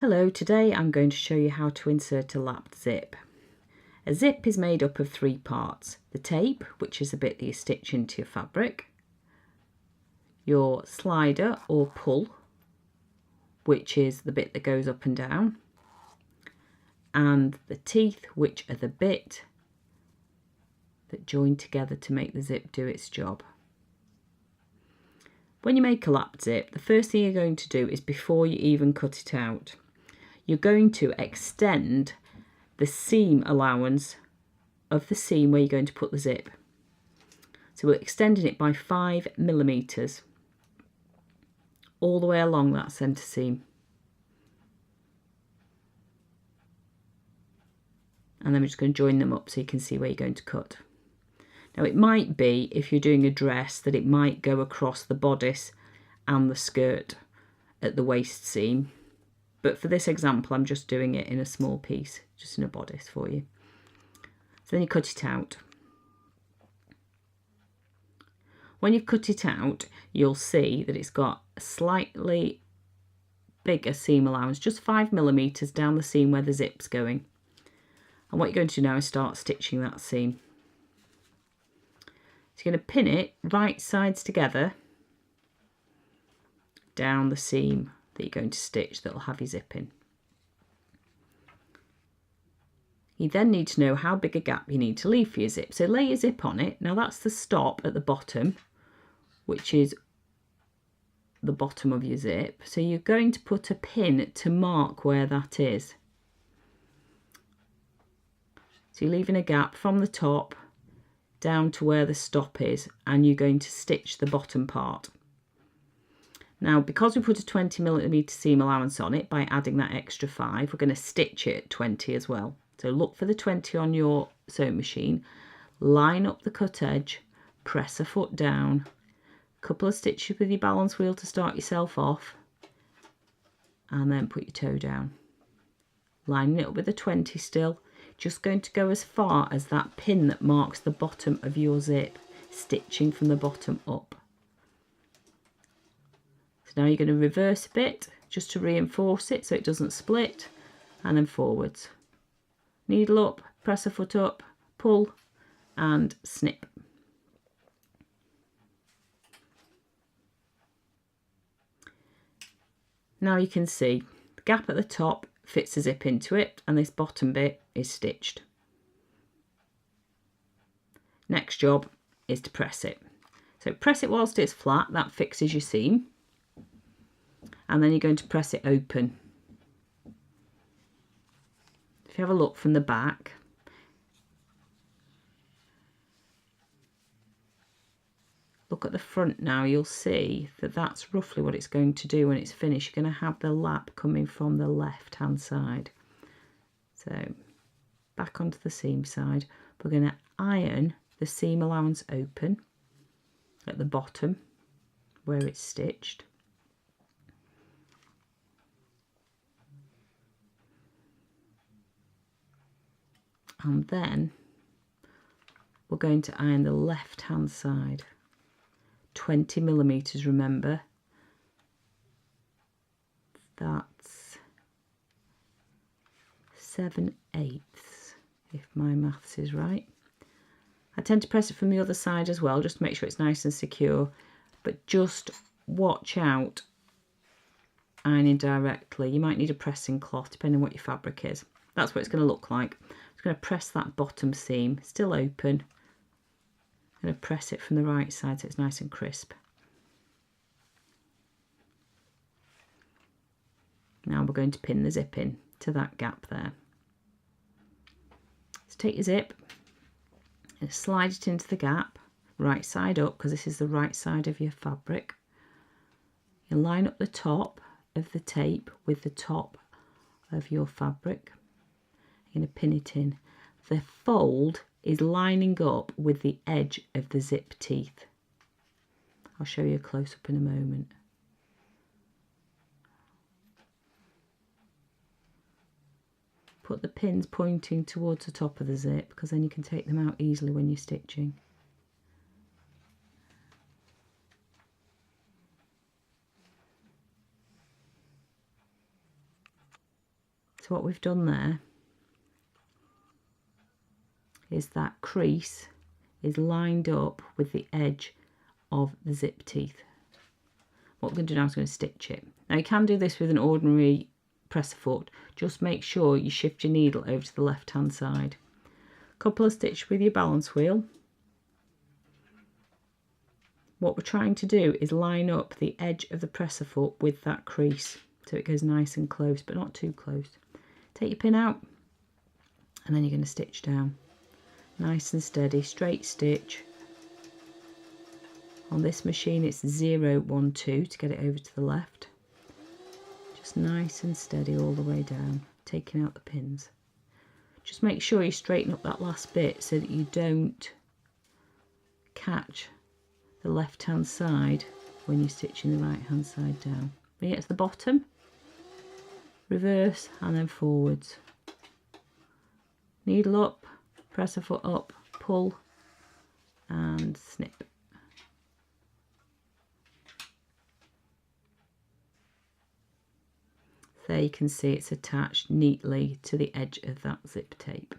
Hello, today I'm going to show you how to insert a lapped zip. A zip is made up of three parts: the tape, which is the bit that you stitch into your fabric, your slider or pull, which is the bit that goes up and down, and the teeth, which are the bit that join together to make the zip do its job. When you make a lapped zip, the first thing you're going to do is, before you even cut it out, you're going to extend the seam allowance of the seam where you're going to put the zip. So we're extending it by 5 millimeters all the way along that centre seam. And then we're just going to join them up so you can see where you're going to cut. Now it might be, if you're doing a dress, that it might go across the bodice and the skirt at the waist seam. But for this example, I'm just doing it in a small piece, just in a bodice for you. So then you cut it out. When you've cut it out, you'll see that it's got a slightly bigger seam allowance, just 5 millimeters down the seam where the zip's going. And what you're going to do now is start stitching that seam. So you're going to pin it right sides together down the seam that you're going to stitch that'll have your zip in. You then need to know how big a gap you need to leave for your zip. So lay your zip on it. Now that's the stop at the bottom, which is the bottom of your zip. So you're going to put a pin to mark where that is. So you're leaving a gap from the top down to where the stop is, and you're going to stitch the bottom part. Now, because we put a 20 millimeter seam allowance on it, by adding that extra 5, we're going to stitch it at 20 as well. So look for the 20 on your sewing machine, line up the cut edge, press a foot down, a couple of stitches with your balance wheel to start yourself off, and then put your toe down. Lining it up with a 20 still, just going to go as far as that pin that marks the bottom of your zip, stitching from the bottom up. So now you're going to reverse a bit just to reinforce it so it doesn't split, and then forwards. Needle up, press a foot up, pull and snip. Now you can see the gap at the top fits the zip into it, and this bottom bit is stitched. Next job is to press it. So press it whilst it's flat, that fixes your seam. And then you're going to press it open. If you have a look from the back, look at the front now, you'll see that that's roughly what it's going to do when it's finished. You're going to have the lap coming from the left hand side. So back onto the seam side, we're going to iron the seam allowance open at the bottom where it's stitched. And then we're going to iron the left hand side, 20 millimeters, remember. That's 7/8 if my maths is right. I tend to press it from the other side as well, just to make sure it's nice and secure, but just watch out ironing directly. You might need a pressing cloth depending on what your fabric is. That's what it's going to look like. I'm going to press that bottom seam, still open. I'm going to press it from the right side so it's nice and crisp. Now we're going to pin the zip in to that gap there. So take your zip and slide it into the gap, right side up, because this is the right side of your fabric. You line up the top of the tape with the top of your fabric. You're going to pin it in. The fold is lining up with the edge of the zip teeth. I'll show you a close-up in a moment. Put the pins pointing towards the top of the zip, because then you can take them out easily when you're stitching. So what we've done there is that crease is lined up with the edge of the zip teeth. What we're going to do now is going to stitch it. Now you can do this with an ordinary presser foot, just make sure you shift your needle over to the left hand side. Couple of stitches with your balance wheel. What we're trying to do is line up the edge of the presser foot with that crease so it goes nice and close, but not too close. Take your pin out and then you're going to stitch down. Nice and steady, straight stitch. On this machine it's 0, 1, 2 to get it over to the left. Just nice and steady all the way down, taking out the pins. Just make sure you straighten up that last bit so that you don't catch the left hand side when you're stitching the right hand side down. When you get to the bottom, reverse and then forwards. Needle up, presser foot up, pull and snip. There you can see it's attached neatly to the edge of that zip tape.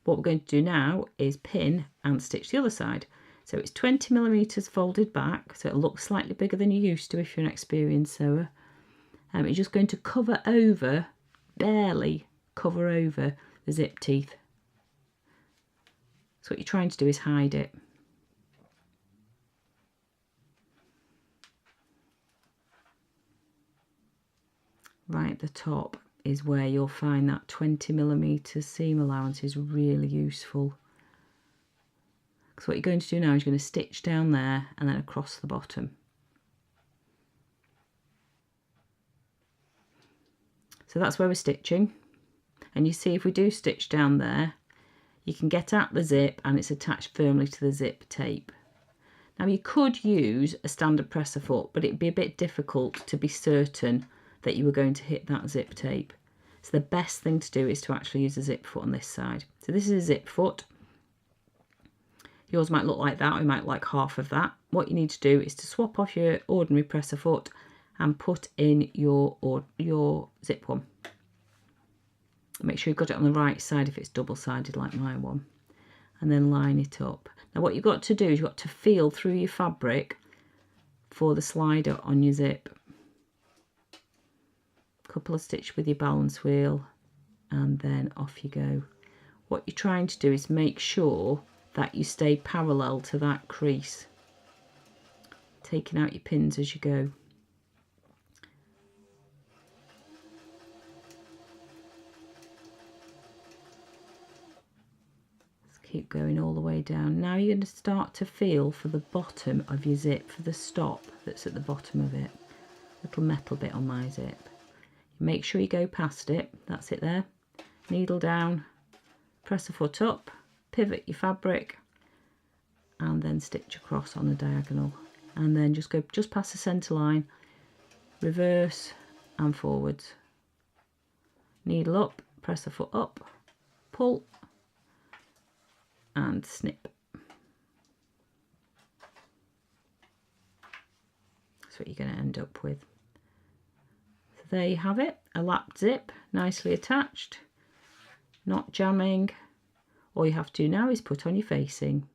What we're going to do now is pin and stitch the other side. So it's 20mm folded back, so it'll look slightly bigger than you're used to if you're an experienced sewer. You're just going to cover over, barely cover over the zip teeth. So what you're trying to do is hide it. Right at the top is where you'll find that 20mm seam allowance is really useful. So what you're going to do now is you're going to stitch down there and then across the bottom. So that's where we're stitching, and you see if we do stitch down there, you can get at the zip and it's attached firmly to the zip tape. Now you could use a standard presser foot, but it'd be a bit difficult to be certain that you were going to hit that zip tape. So the best thing to do is to actually use a zip foot on this side. So this is a zip foot. Yours might look like that, or you might like half of that. What you need to do is to swap off your ordinary presser foot and put in your zip one. Make sure you've got it on the right side if it's double-sided like my one, and then line it up. Now what you've got to do is you've got to feel through your fabric for the slider on your zip. Couple of stitches with your balance wheel and then off you go. What you're trying to do is make sure that you stay parallel to that crease, taking out your pins as you go. Keep going all the way down. Now you're going to start to feel for the bottom of your zip, for the stop that's at the bottom of it. Little metal bit on my zip. Make sure you go past it. That's it there. Needle down, press a foot up, pivot your fabric, and then stitch across on the diagonal. And then just go just past the centre line, reverse and forwards. Needle up, press the foot up, pull, and snip. That's what you're going to end up with. So there you have it, a lap zip, nicely attached, not jamming. All you have to do now is put on your facing.